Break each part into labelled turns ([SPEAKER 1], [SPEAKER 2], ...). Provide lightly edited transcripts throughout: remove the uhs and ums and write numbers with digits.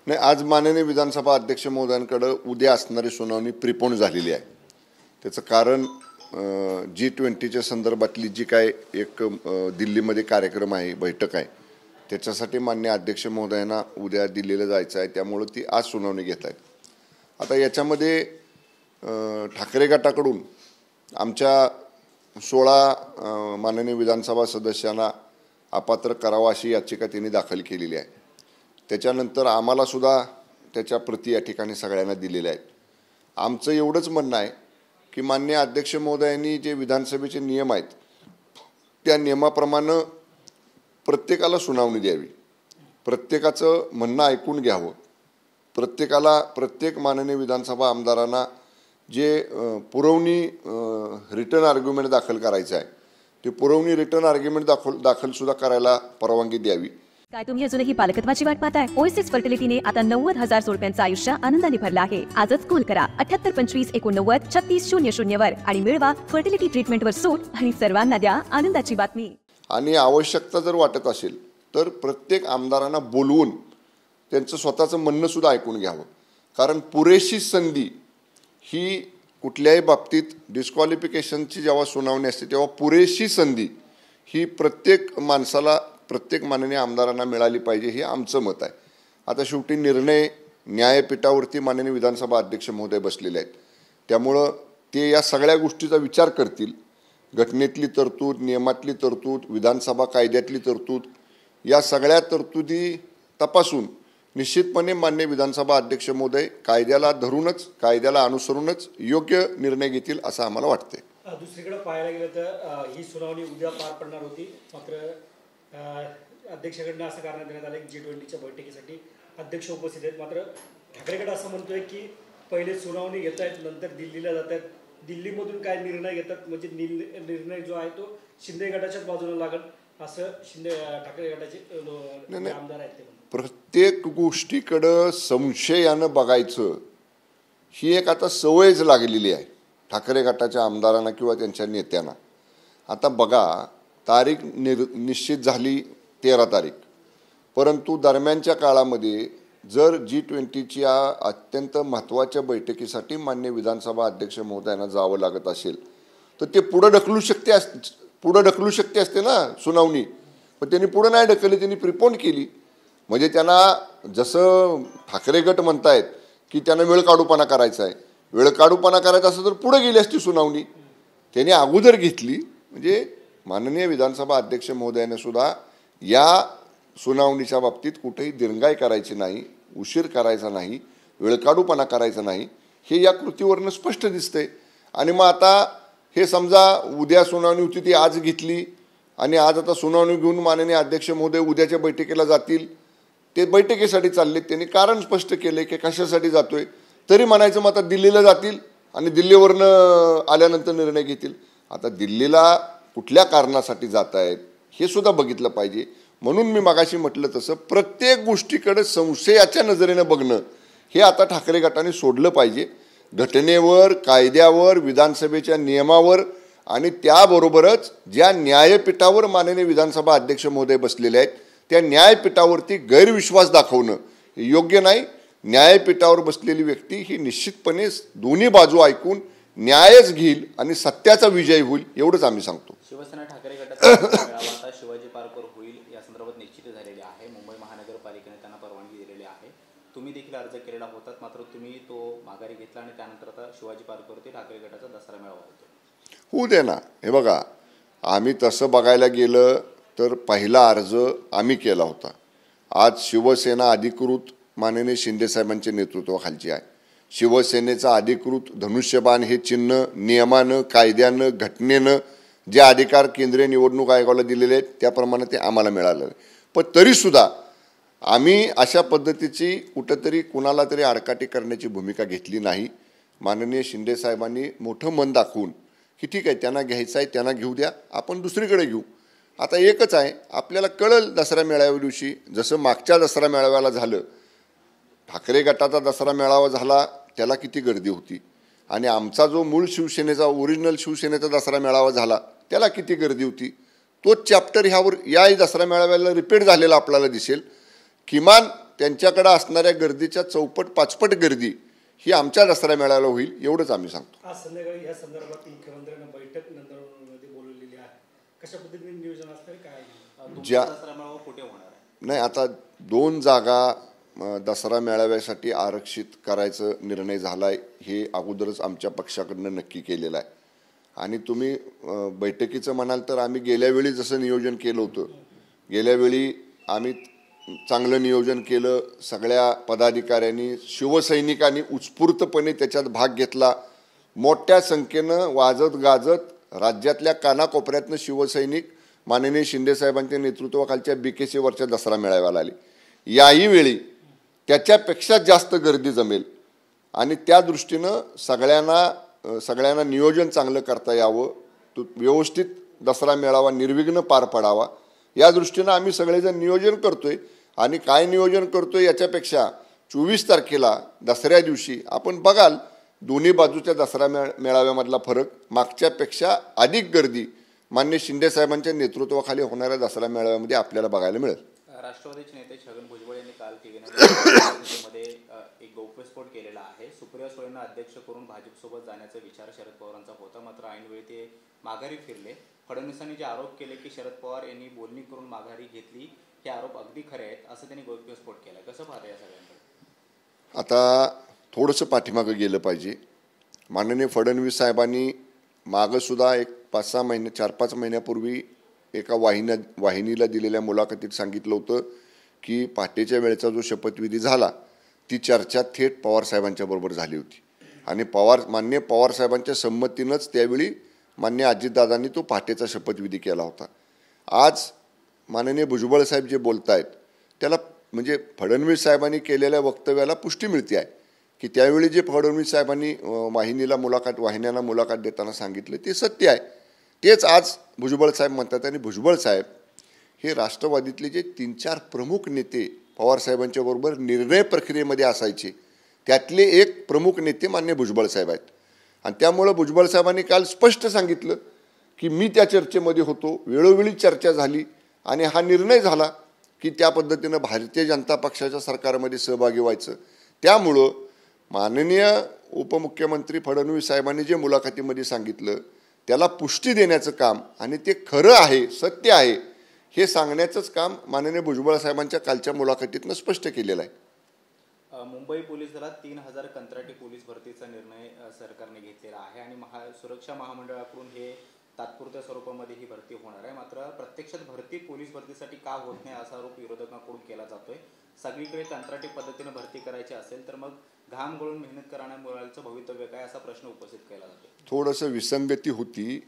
[SPEAKER 1] नाही, आज माननीय विधानसभा अध्यक्ष महोदयांकडे उद्या असणारी सुनावणी प्रिपोन झालेली आहे। त्याचं कारण G20च्या संदर्भातली जी काय एक दिल्लीमध्ये कार्यक्रम आहे, बैठक आहे, त्याच्यासाठी माननीय अध्यक्ष महोदयांना उद्या दिल्लीला जायचं आहे, त्यामुळे ती आज सुनावणी घेत आहेत। आता याच्यामध्ये ठाकरे गटाकडून आमच्या 16 माननीय विधानसभा सदस्यांना अपात्र करावा अशी याचिका त्यांनी दाखल केलेली आहे। त्याच्यानंतर आम्हाला सुद्धा त्याच्या प्रती या ठिकाणी सगळ्यांना दिलेल्या आहेत। आमचं एवढंच म्हणणं आहे की माननीय अध्यक्ष महोदयांनी जे विधानसभेचे नियम आहेत त्या नियमाप्रमाणे प्रत्येकाला सुनावणी द्यावी, प्रत्येकाचं म्हणणं ऐकून घ्यावं, प्रत्येक माननीय विधानसभा आमदारांना जे पुरवणी रिटर्न आर्ग्युमेंट दाखल करायचं आहे ते पुरवणी रिटर्न आर्ग्युमेंट दाखल सुद्धा करायला परवानगी द्यावी।
[SPEAKER 2] काय तुम्ही अजूनही पालकत्वाची वाट पाहताय? ओएसिस फर्टिलिटीने आता 90,000 जोडप्यांचं आयुष्य आनंदाने भरलं आहे। आजच कॉल करा 7825893600 वर आणि मिळवा फर्टिलिटी ट्रीटमेंटवर सूट आणि सर्वांना द्या आनंदाची बातमी।
[SPEAKER 1] आणि आवश्यकता जर वाटत असेल तर प्रत्येक आमदारांना बोलवून त्यांचं स्वतःचं म्हणणं सुद्धा ऐकून घ्यावं, कारण पुरेशी संधी ही कुठल्याही बाबतीत डिस्क्वालिफिकेशनची जेव्हा सुनावणी असते तेव्हा पुरेशी संधी ही प्रत्येक माणसाला, प्रत्येक माननीय आमदारांना मिळाली पाहिजे, हे आमचं मत आहे। आता शेवटी निर्णय न्यायपीठावरती माननीय विधानसभा अध्यक्ष महोदय बसलेले आहेत, त्यामुळं ते या सगळ्या गोष्टीचा विचार करतील। घटनेतली तरतूद, नियमातली तरतूद, विधानसभा कायद्यातली तरतूद, या सगळ्या तरतुदी तपासून निश्चितपणे माननीय विधानसभा अध्यक्ष महोदय कायद्याला धरूनच, कायद्याला अनुसरूनच योग्य निर्णय घेतील असं आम्हाला वाटते।
[SPEAKER 3] दुसरीकडे पाहायला गेलं तर ही सुनावणी उद्या पार पडणार होती, मात्र अध्यक्षाकडनं असं करण्यात देण्यात आलं की G20च्या बैठकीसाठी अध्यक्ष उपस्थित आहेत। मात्र ठाकरे गट असं म्हणतोय की पहिले सुनावणी घेत आहेत, नंतर दिल्लीला जात आहेत, दिल्लीमधून काय निर्णय घेतात म्हणजे निर्णय जो आहे तो शिंदे गटाच्याच बाजूला लागेल असं ठाकरे गटाचे आमदार आहेत ते।
[SPEAKER 1] प्रत्येक गोष्टीकडं संशयानं बघायचं ही एक आता सवयच लागलेली आहे ठाकरे गटाच्या आमदारांना किंवा त्यांच्या नेत्यांना। आता बघा, तारीख निश्चित झाली 13 तारीख, परंतु दरम्यानच्या काळामध्ये जर G20च्या अत्यंत महत्त्वाच्या बैठकीसाठी माननीय विधानसभा अध्यक्ष महोदयांना जावं लागत असेल तर ते पुढे ढकलू शकते असते ना सुनावणी, पण त्यांनी पुढे नाही ढकलली, त्यांनी प्रिपोन केली। म्हणजे त्यांना जसं ठाकरे गट म्हणतायत की त्यांना वेळकाढूपणा करायचा आहे, वेळकाढूपणा करायचा असं तर पुढे गेली असती सुनावणी, त्यांनी अगोदर घेतली। म्हणजे माननीय विधानसभा अध्यक्ष महोदयाने सुद्धा या सुनावणीच्या बाबतीत कुठेही दिरंगाई करायची नाही, उशीर करायचा नाही, वेळकाढूपणा करायचा नाही, हे या कृतीवरनं स्पष्ट दिसतंय। आणि मग आता हे समजा उद्या सुनावणी होती ती आज घेतली आणि आज आता सुनावणी घेऊन माननीय अध्यक्ष महोदय उद्याच्या बैठकीला जातील, ते बैठकीसाठी चालले, त्यांनी कारण स्पष्ट केले की कशासाठी जातोय, तरी म्हणायचं मग आता दिल्लीला जातील आणि दिल्लीवरनं आल्यानंतर निर्णय घेतील। आता दिल्लीला कुठल्या कारणासाठी जात आहेत हे सुद्धा बघितलं पाहिजे। म्हणून मी मगाशी म्हटलं तसं प्रत्येक गोष्टीकडे संशयाच्या नजरेनं बघणं हे आता ठाकरे गटाने सोडलं पाहिजे। घटनेवर, कायद्यावर, विधानसभेच्या नियमावर आणि त्याबरोबरच ज्या न्यायपीठावर माननीय विधानसभा अध्यक्ष महोदय बसलेले आहेत त्या न्यायपीठावरती गैरविश्वास दाखवणं योग्य नाही। न्यायपीठावर बसलेली व्यक्ती ही निश्चितपणे दोन्ही बाजू ऐकून न्यायच घेईल आणि सत्याचा विजय होईल, एवढंच आम्ही सांगतो।
[SPEAKER 4] शिवसेना ठाकरे गटाचा मेळावा शिवाजी पार्कवर होईल या संदर्भात निश्चित झालेले आहे। मुंबई महानगरपालिकेने त्यांना परवानगी दिलेली आहे, तुम्ही देखील अर्ज केलेला होता, मात्र तुम्ही तो माघारी घेतला आणि त्यानंतर आता शिवाजी पार्कवरती ठाकरे गटाचा दसरा मेळावा होतो।
[SPEAKER 1] होऊ दे ना। हे बघा, आम्ही तसं बघायला गेलं तर पहिला अर्ज आम्ही केला होता। आज शिवसेना अधिकृत माननीय शिंदे साहेबांच्या नेतृत्वाखालची आहे। शिवसेनेचा अधिकृत धनुष्यबाण हे चिन्ह नियमानं, कायद्यानं, घटनेनं जे अधिकार केंद्रीय निवडणूक आयोगाला दिलेले आहेत त्याप्रमाणे ते आम्हाला मिळालं आहे। पण तरीसुद्धा आम्ही अशा पद्धतीची कुठंतरी कुणाला तरी आडकाठी करण्याची भूमिका घेतली नाही। माननीय शिंदे साहेबांनी मोठं मन दाखवून की ठीक आहे, त्यांना घ्यायचं आहे त्यांना घेऊ द्या, आपण दुसरीकडे घेऊ। आता एकच आहे, आपल्याला कळलं दसरा मेळाव्या दिवशी जसं मागच्या दसरा मेळाव्याला झालं, ठाकरे गटाचा दसरा मेळावा झाला त्याला किती गर्दी होती आणि आमचा जो मूळ शिवसेनेचा ओरिजिनल शिवसेनेचा दसरा मेळावा झाला त्याला किती गर्दी होती। तोच चॅप्टर ह्यावर याही दसरा मेळाव्याला रिपीट झालेला आपल्याला दिसेल। किमान त्यांच्याकडे असणाऱ्या गर्दीच्या चौपट पाचपट गर्दी ही आमच्या दसरा मेळाव्याला होईल एवढंच आम्ही सांगतो.
[SPEAKER 3] आज संध्याकाळी या संदर्भात मुख्यमंत्र्यांना बैठक नंदुरबारमध्ये बोलवलेली आहे. कशा पद्धतीने नियोजन असणार काय?
[SPEAKER 4] तुमचा दसरा मेळावा कुठे होणार आहे?
[SPEAKER 1] नाही, आता 2 जागा दसरा मेळाव्यासाठी आरक्षित करायचा निर्णय झाला आहे, हे अगोदरच आमच्या पक्षाकडनं नक्की केलेलं आहे. आणि तुम्ही बैठकीचं म्हणाल तर आम्ही गेल्या वेळी जसं नियोजन केलं होतं, गेल्या वेळी आम्ही चांगलं नियोजन केलं. सगळ्या पदाधिकाऱ्यांनी शिवसैनिकांनी उत्स्फूर्तपणे त्याच्यात भाग घेतला. मोठ्या संख्येनं वाजत गाजत राज्यातल्या कानाकोपऱ्यातनं शिवसैनिक माननीय शिंदेसाहेबांच्या नेतृत्वाखालच्या BKCवरच्या दसरा मेळाव्याला आले. याही वेळी त्याच्यापेक्षा जास्त गर्दी जमेल आणि त्या दृष्टीनं सगळ्यांना नियोजन चांगलं करता यावं, तो व्यवस्थित दसरा मेळावा निर्विघ्न पार पडावा या दृष्टीनं आम्ही सगळेजण नियोजन करतोय. आणि काय नियोजन करतोय याच्यापेक्षा 24 तारखेला दसऱ्या दिवशी आपण बघाल दोन्ही बाजूच्या दसरा मेळाव्यामधला फरक. मागच्यापेक्षा अधिक गर्दी माननीय शिंदेसाहेबांच्या नेतृत्वाखाली होणाऱ्या दसरा मेळाव्यामध्ये आपल्याला बघायला मिळेल.
[SPEAKER 4] राष्ट्रवादीचे नेते छगन भुजबळ यांनी काल केलेल्या एक गौप्यस्फोट केलेला आहे. सुप्रिया सुळेंना अध्यक्ष करून भाजपसोबत जाण्याचा विचार शरद पवारांचा होता, मात्र ऐनवेळी ते माघारी फिरले. फडणवीसांनी जे आरोप केले की शरद पवार यांनी बोलणी करून माघारी घेतली, हे आरोप अगदी खरे आहेत असं त्यांनी गौप्यस्फोट केला. कसं पाहता या सगळ्यांकडे?
[SPEAKER 1] आता थोडंसं पाठीमागं गेलं पाहिजे. माननीय फडणवीस साहेबांनी मागंसुद्धा एक 5-6 महिने 4-5 महिन्यापूर्वी एका वाहिनीला दिलेल्या मुलाखतीत सांगितलं होतं की पहाटेच्या वेळेचा जो शपथविधी झाला ती चर्चा थेट पवारसाहेबांच्या बरोबर झाली होती आणि माननीय पवारसाहेबांच्या संमतीनंच त्यावेळी माननीय अजितदादांनी तो पहाटेचा शपथविधी केला होता. आज माननीय भुजबळ साहेब जे बोलत आहेत त्याला म्हणजे फडणवीस साहेबांनी केलेल्या वक्तव्याला पुष्टी मिळते आहे की त्यावेळी जे फडणवीस साहेबांनी वाहिन्यांना मुलाखत देताना सांगितलं ते सत्य आहे. तेच आज भुजबळ साहेब म्हणतात. आणि भुजबळ साहेब हे राष्ट्रवादीतले जे 3-4 प्रमुख नेते पवारसाहेबांच्या बरोबर निर्णय प्रक्रियेमध्ये असायचे त्यातले एक प्रमुख नेते माननीय भुजबळ साहेब आहेत. आणि त्यामुळं भुजबळ साहेबांनी काल स्पष्ट सांगितलं की मी त्या चर्चेमध्ये होतो, वेळोवेळी चर्चा झाली आणि हा निर्णय झाला की त्या पद्धतीनं भारतीय जनता पक्षाच्या सरकारमध्ये सहभागी व्हायचं. त्यामुळं माननीय उपमुख्यमंत्री फडणवीस साहेबांनी जे मुलाखतीमध्ये सांगितलं त्याला पुष्टी देण्याचं काम आणि ते खरं आहे, सत्य आहे हे सांगण्याचंच काम माननीय भुजबळ साहेबांच्या कालच्या मुलाखतीतनं स्पष्ट केलेलं आहे.
[SPEAKER 4] मुंबई पोलीस दलात 3000 कंत्राटी पोलीस भरतीचा निर्णय सरकारने घेतलेला आहे आणि सुरक्षा महामंडळाकडून हे तात्पुरत्या स्वरूपामध्ये ही भरती होणार आहे. मात्र प्रत्यक्षात भरती पोलीस भरतीसाठी का होत नाही असा आरोप विरोधकांकडून केला जातोय. सगळीकडे कंत्राटी पद्धतीने भरती करायची असेल तर मग घाम गळून मेहनत करणाऱ्या भवितव्य काय असा प्रश्न उपस्थित केला जातो.
[SPEAKER 1] थोडंसं विसंगती होती.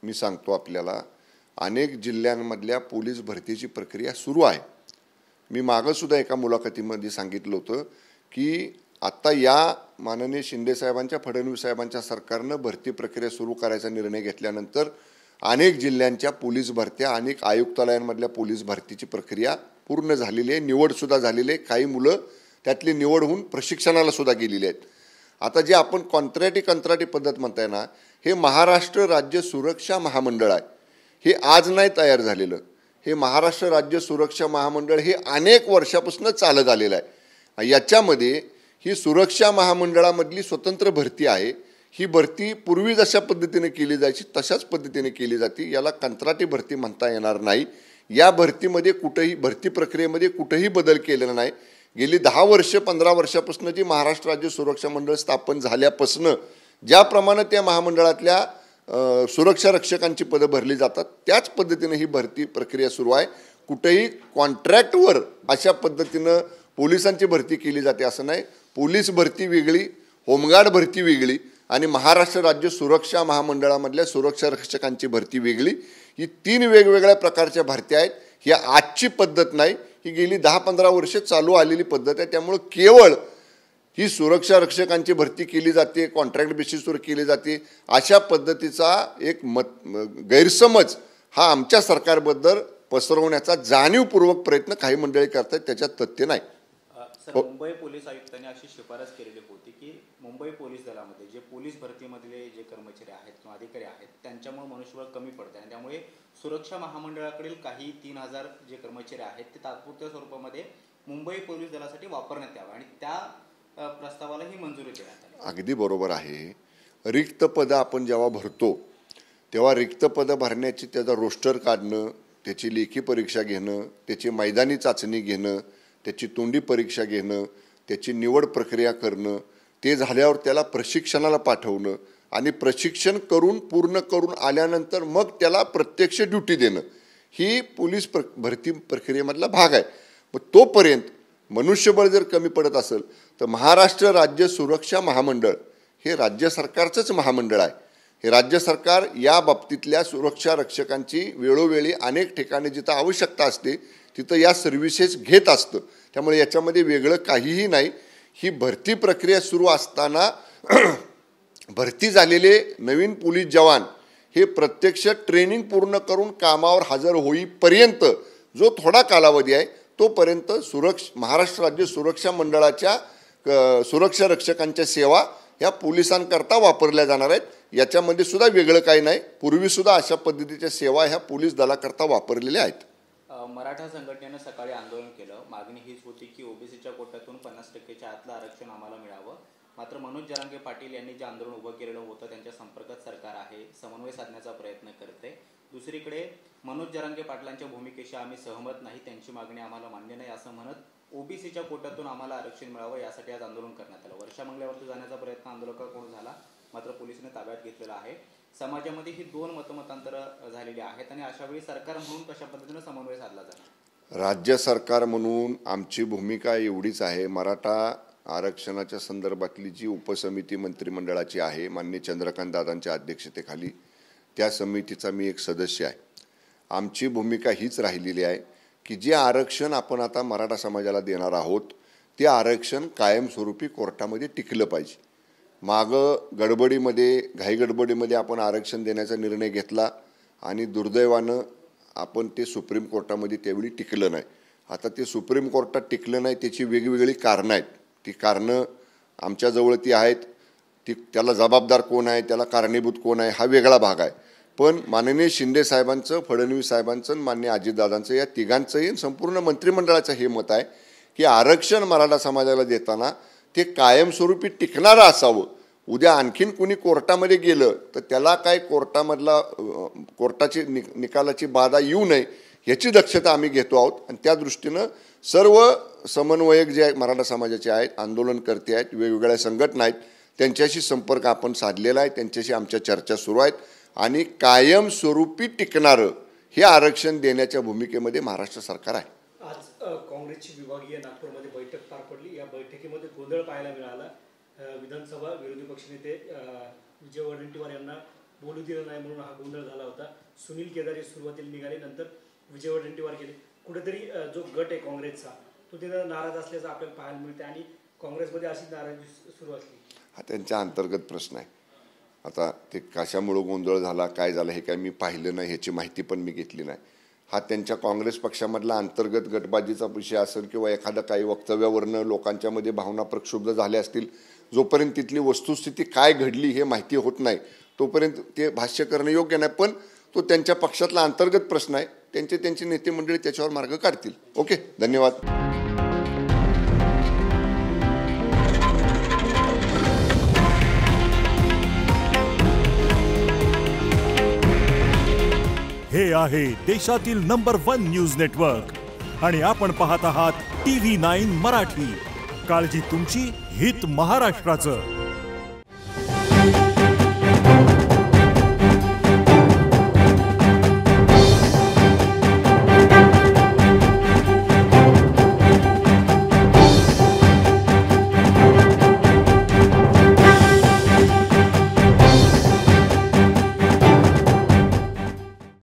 [SPEAKER 1] मी सांगतो आपल्याला, अनेक जिल्ह्यांमधल्या पोलीस भरतीची प्रक्रिया सुरू आहे. मी मागंसुद्धा एका मुलाखतीमध्ये सांगितलं होतं की आत्ता या माननीय शिंदेसाहेबांच्या फडणवीस साहेबांच्या सरकारनं भरती प्रक्रिया सुरू करायचा निर्णय घेतल्यानंतर अनेक जिल्ह्यांच्या पोलीस भरत्या, अनेक आयुक्तालयांमधल्या पोलीस भरतीची प्रक्रिया पूर्ण झालेली आहे, निवडसुद्धा झालेली आहे. काही मुलं त्यातली निवड होऊन प्रशिक्षणाला सुद्धा गेलेली आहेत. आता जे आपण कंत्राटी पद्धत म्हणताय ना, हे महाराष्ट्र राज्य सुरक्षा महामंडळ आहे. हे आज नाही तयार झालेलं. हे महाराष्ट्र राज्य सुरक्षा महामंडळ हे अनेक वर्षापासून चालत आलेलं आहे. याच्यामध्ये ही सुरक्षा महामंडळामधली स्वतंत्र भरती आहे. ही भरती पूर्वी जशा पद्धतीने केली जायची तशाच पद्धतीने केली जाते. याला कंत्राटी भरती म्हणता येणार नाही. या भरतीमध्ये भरती प्रक्रियेमध्ये कुठेही बदल केलेला नाही. गेली 10 वर्ष 15 वर्षापासून जी महाराष्ट्र राज्य सुरक्षा मंडळ स्थापन झाल्यापासून ज्याप्रमाणे त्या महामंडळातल्या सुरक्षा रक्षकांची पदं भरली जातात त्याच पद्धतीने ही भरती प्रक्रिया सुरू आहे. कुठेही कॉन्ट्रॅक्टवर अशा पद्धतीनं पोलिसांची भरती केली जाते असं नाही. पोलीस भरती वेगळी, होमगार्ड भरती वेगळी आणि महाराष्ट्र राज्य सुरक्षा महामंडळामधल्या सुरक्षा रक्षकांची भरती वेगळी. ही 3 वेगवेगळ्या प्रकारच्या भरत्या आहेत. ही आजची पद्धत नाही, ही गेली 10-15 वर्ष चालू आलेली पद्धत आहे. त्यामुळं केवळ ही सुरक्षा रक्षकांची भरती केली जाते, कॉन्ट्रॅक्ट बेसिसवर केली जाते अशा पद्धतीचा एक गैरसमज हा आमच्या सरकारबद्दल पसरवण्याचा जाणीवपूर्वक प्रयत्न काही मंडळी करतात, त्याच्यात तथ्य नाही.
[SPEAKER 4] सर, मुंबई पोलीस आयुक्तांनी अशी शिफारस केलेली होती की मुंबई पोलीस दलामध्ये जे पोलीस भरतीमधले जे कर्मचारी आहेत किंवा अधिकारी आहेत त्यांच्यामुळे मनुष्यबळ कमी पडते आणि त्यामुळे सुरक्षा महामंडळाकडील काही 3000 जे कर्मचारी आहेत ते तात्पुरत्या स्वरूपामध्ये मुंबई पोलीस दलासाठी वापरण्यात यावं आणि त्या प्रस्तावाला ही मंजुरी देण्यात आली.
[SPEAKER 1] अगदी बरोबर आहे. रिक्त पदं आपण जेव्हा भरतो तेव्हा रिक्त पदं भरण्याची त्याचा रोस्टर काढणं, त्याची लेखी परीक्षा घेणं, त्याची मैदानी चाचणी घेणं, त्याची तोंडी परीक्षा घेणं, त्याची निवड प्रक्रिया करणं, ते झाल्यावर त्याला प्रशिक्षणाला पाठवणं आणि प्रशिक्षण करून पूर्ण करून आल्यानंतर मग त्याला प्रत्यक्ष ड्युटी देणं ही पोलीस भरती प्रक्रियेमधला भाग आहे. मग तोपर्यंत मनुष्यबळ जर कमी पडत असेल तर महाराष्ट्र राज्य सुरक्षा महामंडळ हे राज्य सरकारचंच महामंडळ आहे. हे राज्य सरकार या बाबतीतल्या सुरक्षा रक्षकांची वेळोवेळी अनेक ठिकाणी जिथं आवश्यकता असते तिथं या सर्व्हिसेस घेत असतं. त्यामुळे याच्यामध्ये वेगळं काहीही नाही. ही भरती प्रक्रिया सुरू असताना भरती झालेले नवीन पोलीस जवान हे प्रत्यक्ष ट्रेनिंग पूर्ण करून कामावर हजर होईपर्यंत जो थोडा कालावधी आहे तोपर्यंत महाराष्ट्र राज्य सुरक्षा मंडळाच्या सुरक्षा रक्षकांच्या सेवा ह्या पोलिसांकरता वापरल्या जाणार आहेत. याच्यामध्ये सुद्धा वेगळं काही नाही. पूर्वीसुद्धा अशा पद्धतीच्या सेवा ह्या पोलीस दलाकरता वापरलेल्या आहेत.
[SPEAKER 4] मराठा संघटनेनं सकाळी आंदोलन केलं. मागणी हीच होती की ओबीसीच्या कोट्यातून 50% आतलं आरक्षण आम्हाला मिळावं. मात्र मनोज जरांगे पाटील यांनी जे आंदोलन उभं केलेलं होतं त्यांच्या संपर्कात सरकार आहे, समन्वय साधण्याचा प्रयत्न करते. दुसरीकडे मनोज जरांगे पाटलांच्या भूमिकेशी आम्ही सहमत नाही, त्यांची मागणी आम्हाला मान्य नाही असं म्हणत ओबीसीच्या कोट्यातून आम्हाला आरक्षण मिळावं यासाठी आज आंदोलन करण्यात आलं. वर्षा मंगल्यावरती जाण्याचा प्रयत्न आंदोलकांकडून झाला मात्र पोलिसांनी ताब्यात घेतलेला आहे. समाजामध्ये ही दोन मतमतांतरं झालेली आहेत आणि अशावेळी सरकार म्हणून कशा पद्धतीनं समन्वय साधला जाणार?
[SPEAKER 1] राज्य सरकार म्हणून आमची भूमिका एवढीच आहे. मराठा आरक्षणाच्या संदर्भातली जी उपसमिती मंत्रिमंडळाची आहे माननीय चंद्रकांत दादांच्या अध्यक्षतेखाली त्या समितीचा मी एक सदस्य आहे. आमची भूमिका हीच राहिलेली आहे की जे आरक्षण आपण आता मराठा समाजाला देणार आहोत ते आरक्षण कायमस्वरूपी कोर्टामध्ये टिकलं पाहिजे. मागं गडबडीमध्ये घाईगडबडीमध्ये आपण आरक्षण देण्याचा निर्णय घेतला आणि दुर्दैवानं आपण ते सुप्रीम कोर्टामध्ये त्यावेळी टिकलं नाही. आता ते सुप्रीम कोर्टात टिकलं नाही त्याची वेगवेगळी कारणं आहेत. ती कारणं आमच्याजवळ ती आहेत. त्याला जबाबदार कोण आहे, त्याला कारणीभूत कोण आहे हा वेगळा भाग आहे. पण माननीय शिंदे साहेबांचं, फडणवीस साहेबांचं, माननीय अजितदादांचं या तिघांचंही संपूर्ण मंत्रिमंडळाचं हे मत आहे की आरक्षण मराठा समाजाला देताना ते कायमस्वरूपी टिकणारं असावं. उद्या आणखीन कुणी कोर्टामध्ये गेलं तर त्याला काय कोर्टाची निकालाची बाधा येऊ नये याची दक्षता आम्ही घेतो आहोत. आणि त्या दृष्टीनं सर्व समन्वयक जे मराठा समाजाचे आहेत, आंदोलनकर्ते आहेत, वेगवेगळ्या संघटना आहेत, त्यांच्याशी संपर्क आपण साधलेला आहे. त्यांच्याशी आमच्या चर्चा सुरू आहेत आणि कायमस्वरूपी टिकणारं हे आरक्षण देण्याच्या भूमिकेमध्ये महाराष्ट्र सरकार आहे.
[SPEAKER 3] आज काँग्रेसची विभागीय नागपूरमध्ये बैठक पार पडली. या बैठकीमध्ये गोंधळ पाहायला मिळाला. विधानसभा विरोधी पक्षनेते विजय वडेट्टीवार यांना बोलू दिलं नाही म्हणून हा गोंधळ झाला होता. सुनील केदारे सुरुवातीला निघाले, नंतर विजय वडेट्टीवार गेले. कुठेतरी जो गट आहे काँग्रेसचा तो तिथं नाराज असल्याचं आपल्याला पाहायला मिळते आणि काँग्रेसमध्ये अशी नाराजी सुरू असली.
[SPEAKER 1] हा त्यांच्या अंतर्गत प्रश्न आहे. आता ते कशामुळं गोंधळ झाला, काय झालं हे काय मी पाहिलं नाही, ह्याची माहिती पण मी घेतली नाही. हा त्यांच्या काँग्रेस पक्षामधला अंतर्गत गटबाजीचा विषय असेल किंवा एखादा काही वक्तव्यावरनं लोकांच्यामध्ये भावना प्रक्षुब्ध झाल्या असतील. जोपर्यंत तिथली वस्तुस्थिती काय घडली हे माहिती होत नाही तोपर्यंत ते भाष्य करणं योग्य नाही. पण तो त्यांच्या पक्षातला अंतर्गत प्रश्न आहे. त्यांचे नेते मंडळी त्याच्यावर मार्ग काढतील. ओके, धन्यवाद.
[SPEAKER 5] हे आहे देशातील नंबर 1 न्यूज नेटवर्क आणि आपण पाहत आहात TV9 मराठी. काळजी तुमची, हित महाराष्ट्राचं.